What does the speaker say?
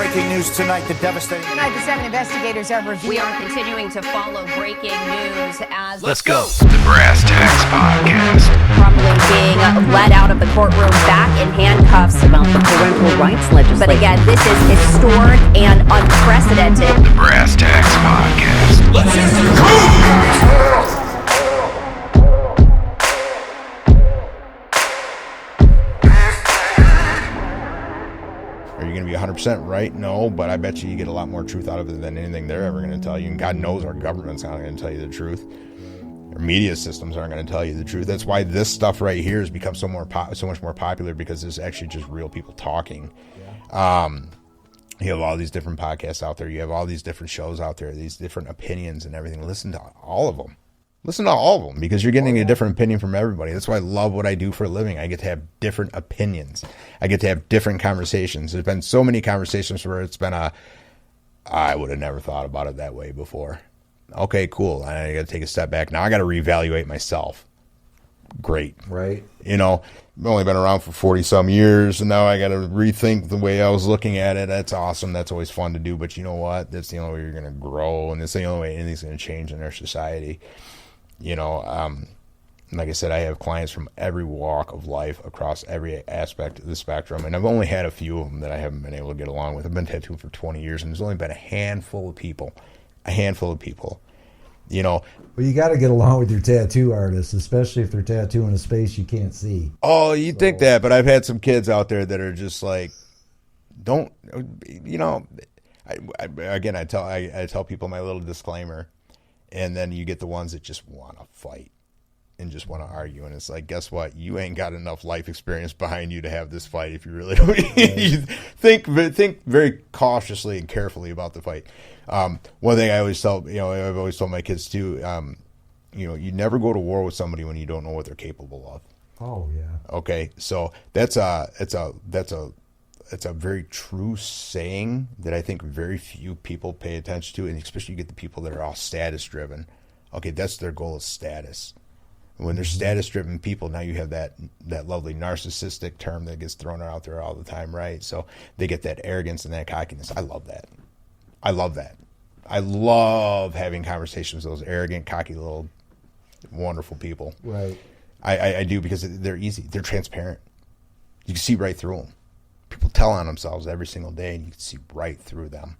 breaking news tonight, the devastating... Tonight, the 7 investigators are reviewing... We are continuing to follow breaking news as... Let's go. The Brass Tacks Podcast. Crumbling being led out of the courtroom back in handcuffs about the parental rights legislation. But again, this is historic and unprecedented. The Brass Tacks Podcast. Let's hear some cool! Are you going to be 100% right? No, but I bet you get a lot more truth out of it than anything they're ever going to tell you. And God knows our government's not going to tell you the truth. Our media systems aren't going to tell you the truth. That's why this stuff right here has become so much more popular, because it's actually just real people talking. You have all these different podcasts out there. You have all these different shows out there, these different opinions and everything. Listen to all of them. Listen to all of them, because you're getting a different opinion from everybody. That's why I love what I do for a living. I get to have different opinions. I get to have different conversations. There's been so many conversations where it's been I would have never thought about it that way before. Okay, cool. I got to take a step back. Now I got to reevaluate myself. Great. Right. You know, I've only been around for 40 some years, and now I got to rethink the way I was looking at it. That's awesome. That's always fun to do. But you know what? That's the only way you're going to grow, and that's the only way anything's going to change in our society. You know, like I said, I have clients from every walk of life across every aspect of the spectrum, and I've only had a few of them that I haven't been able to get along with. I've been tattooing for 20 years, and there's only been a handful of people, you know. Well, you got to get along with your tattoo artists, especially if they're tattooing a space you can't see. Oh, you'd think that, but I've had some kids out there that are just like, don't, you know, I tell people my little disclaimer. And then you get the ones that just want to fight and just want to argue. And it's like, guess what? You ain't got enough life experience behind you to have this fight if you really don't. You think very cautiously and carefully about the fight. One thing I always tell, you know, I've always told my kids too, you know, you never go to war with somebody when you don't know what they're capable of. Oh, yeah. Okay. So it's a very true saying that I think very few people pay attention to, and especially you get the people that are all status driven. Okay, that's their goal, is status. When they're status driven people, now you have that lovely narcissistic term that gets thrown out there all the time, right? So they get that arrogance and that cockiness. I love that. I love having conversations with those arrogant, cocky little wonderful people. Right. I do, because they're easy. They're transparent. You can see right through them. People tell on themselves every single day, and you can see right through them.